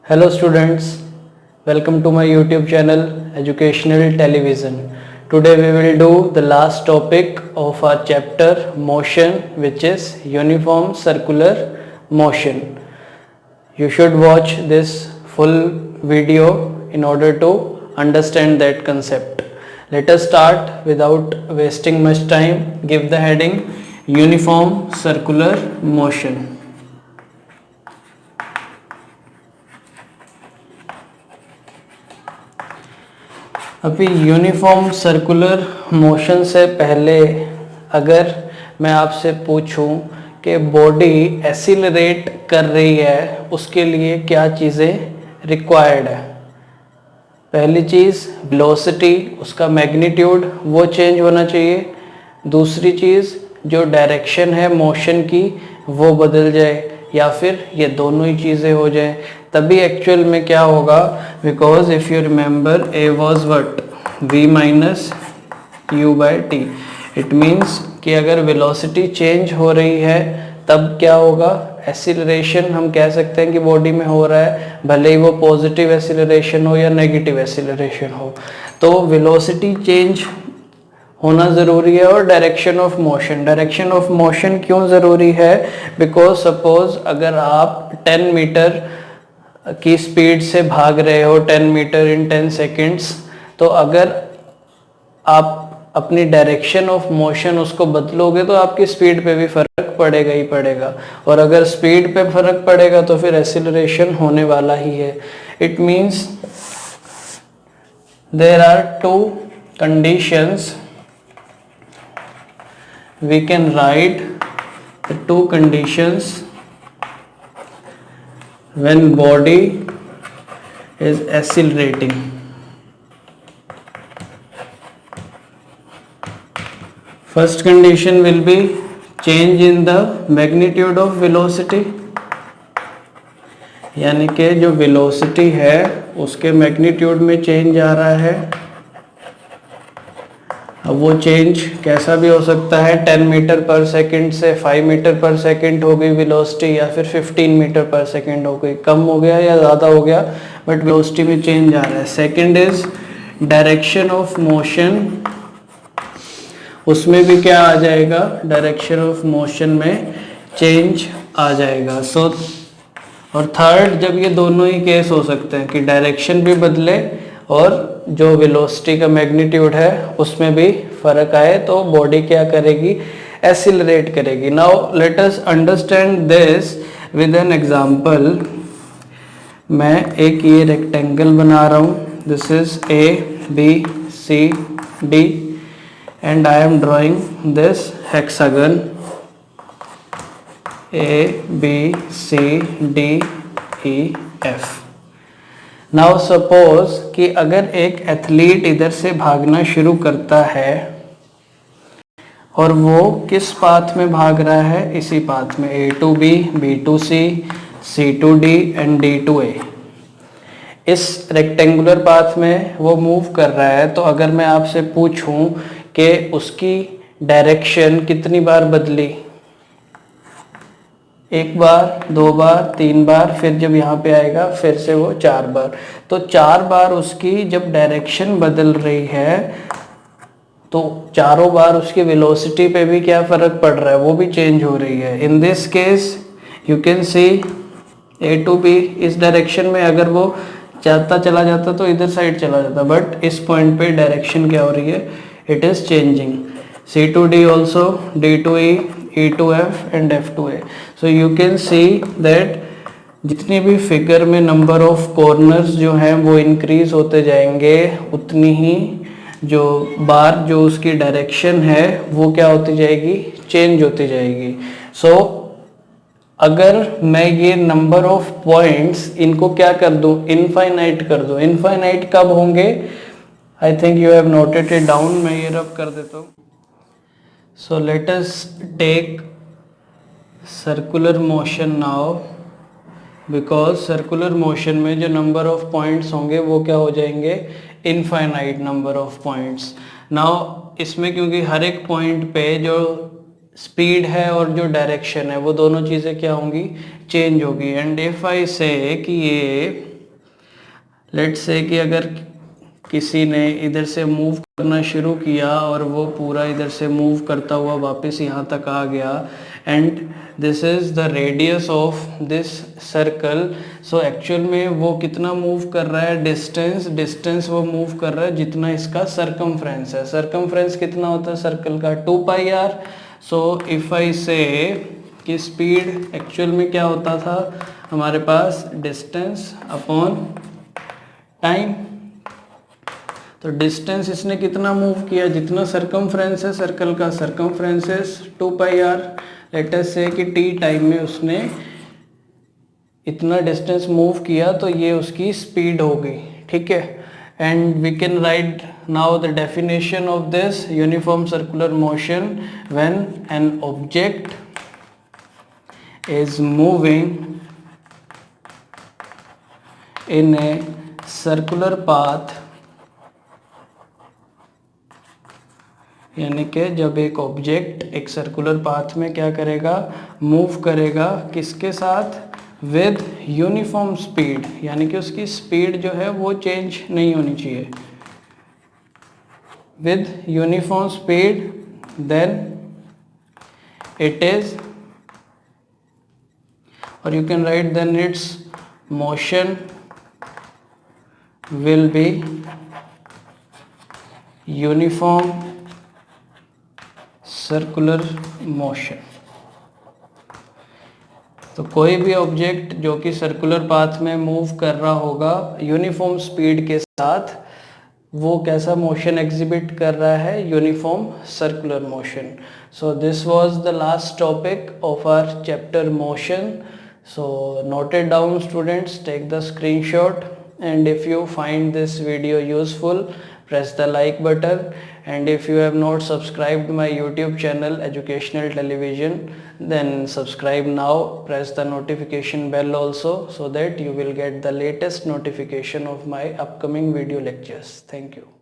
Hello students, welcome to my YouTube channel Educational Television. Today we will do the last topic of our chapter motion, which is uniform circular motion. You should watch this full video in order to understand that concept. Let us start without wasting much time. Give the heading uniform circular motion. अभी uniform circular motion से पहले अगर मैं आपसे पूछूं कि body accelerate कर रही है उसके लिए क्या चीज़ें रिक्वायर्ड है। पहली चीज़ वेलोसिटी, उसका मैग्नीट्यूड वो चेंज होना चाहिए। दूसरी चीज़ जो डायरेक्शन है मोशन की वो बदल जाए, या फिर ये दोनों ही चीज़ें हो जाए, तभी एक्चुअल में क्या होगा। Because if you remember A was what v minus you by T, it means कि अगर वेलोसिटी चेंज हो रही है तब क्या होगा, एक्सीलरेशन हम कह सकते हैं कि बॉडी में हो रहा है, भले ही वो पॉजिटिव एक्सीलरेशन हो या नेगेटिव एक्सीलरेशन हो। तो वेलोसिटी चेंज होना ज़रूरी है और डायरेक्शन ऑफ मोशन क्यों ज़रूरी है, बिकॉज सपोज अगर आप 10 मीटर की स्पीड से भाग रहे हो, 10 मीटर इन 10 सेकेंड्स, तो अगर आप अपनी डायरेक्शन ऑफ मोशन उसको बदलोगे तो आपकी स्पीड पे भी फर्क पड़ेगा ही पड़ेगा, और अगर स्पीड पे फर्क पड़ेगा तो फिर एक्सीलरेशन होने वाला ही है। It means there are two conditions, we can write the two conditions when body is accelerating. First condition will be change in the magnitude of velocity, यानी कि जो velocity है उसके magnitude में change आ रहा है। अब वो चेंज कैसा भी हो सकता है, 10 मीटर पर सेकंड से 5 मीटर पर सेकंड हो गई वेलोसिटी, या फिर 15 मीटर पर सेकंड हो गई, कम हो गया या ज़्यादा हो गया, बट वेलोसिटी में चेंज आ रहा है। Second is direction of motion, उसमें भी क्या आ जाएगा, डायरेक्शन ऑफ मोशन में चेंज आ जाएगा। सो और थर्ड, जब ये दोनों ही केस हो सकते हैं कि डायरेक्शन भी बदले और जो वेलोसिटी का मैग्नीट्यूड है उसमें भी फर्क आए, तो बॉडी क्या करेगी, एक्सीलरेट करेगी। Now let us understand this with an example. मैं एक ये रेक्टेंगल बना रहा हूँ, this is A B C D, and I am drawing this hexagon A B C D E F. Now suppose कि अगर एक एथलीट इधर से भागना शुरू करता है और वो किस पाथ में भाग रहा है, इसी पाथ में, A to B, B to C, C to D and D to A, इस रेक्टेंगुलर पाथ में वो मूव कर रहा है। तो अगर मैं आपसे पूछूं कि उसकी डायरेक्शन कितनी बार बदली, एक बार, दो बार, तीन बार, फिर जब यहाँ पे आएगा फिर से वो 4 बार, तो 4 बार उसकी जब डायरेक्शन बदल रही है तो चारों बार उसकी वेलोसिटी पे भी क्या फ़र्क पड़ रहा है, वो भी चेंज हो रही है। In this case you can see A to B, इस डायरेक्शन में अगर वो जाता चला जाता तो इधर साइड चला जाता, बट इस पॉइंट पे डायरेक्शन क्या हो रही है, it is changing. C to D also, D to E, E to F and F to A. So you can see that जितनी भी फिगर में नंबर ऑफ कॉर्नर्स जो हैं वो इंक्रीज होते जाएंगे, उतनी ही जो बार जो उसकी डायरेक्शन है वो क्या होती जाएगी, चेंज होती जाएगी। सो अगर मैं ये नंबर ऑफ पॉइंट्स इनको क्या कर दूं, इनफाइनाइट कर दूं। इनफाइनाइट कब होंगे, I think you have noted it down, मैं ये रब कर देता हूँ। So let us take circular motion now, because circular motion में जो number of points होंगे वो क्या हो जाएंगे, infinite number of points. Now इसमें क्योंकि हर एक point पे जो speed है और जो direction है वो दोनों चीज़ें क्या होंगी, change होगी। And if I say कि ये लेट्स से कि अगर किसी ने इधर से मूव करना शुरू किया और वो पूरा इधर से मूव करता हुआ वापस यहाँ तक आ गया, and this is the radius of this circle. So actual में वो कितना मूव कर रहा है, डिस्टेंस वो मूव कर रहा है जितना इसका सरकमफ्रेंस है। सरकमफ्रेंस कितना होता है सर्कल का, 2πr। सो इफ़ आई से कि स्पीड एक्चुअल में क्या होता था हमारे पास, डिस्टेंस अपॉन टाइम। तो डिस्टेंस इसने कितना मूव किया, जितना सरकमफ्रेंस है सर्कल का, circumference is 2πr। Let us से कि t टाइम में उसने इतना डिस्टेंस मूव किया, तो ये उसकी स्पीड हो गई, ठीक है। And we can write now the definition of this uniform circular motion when an object is moving in a circular path, यानी कि जब एक ऑब्जेक्ट एक सर्कुलर पाथ में क्या करेगा, मूव करेगा, किसके साथ, विद यूनिफॉर्म स्पीड, यानी कि उसकी स्पीड जो है वो चेंज नहीं होनी चाहिए, with uniform speed, then it is, or you can write then its motion will be uniform circular motion। तो कोई भी ऑब्जेक्ट जो कि सर्कुलर पाथ में मूव कर रहा होगा यूनिफॉर्म स्पीड के साथ, वो कैसा मोशन एग्जिबिट कर रहा है, uniform circular motion. So this was the last topic of our chapter motion. So note it down students, take the screenshot, and if you find this video useful, press the like button, and if you have not subscribed my YouTube channel Educational Television, then subscribe now, press the notification bell also, so that you will get the latest notification of my upcoming video lectures. Thank you.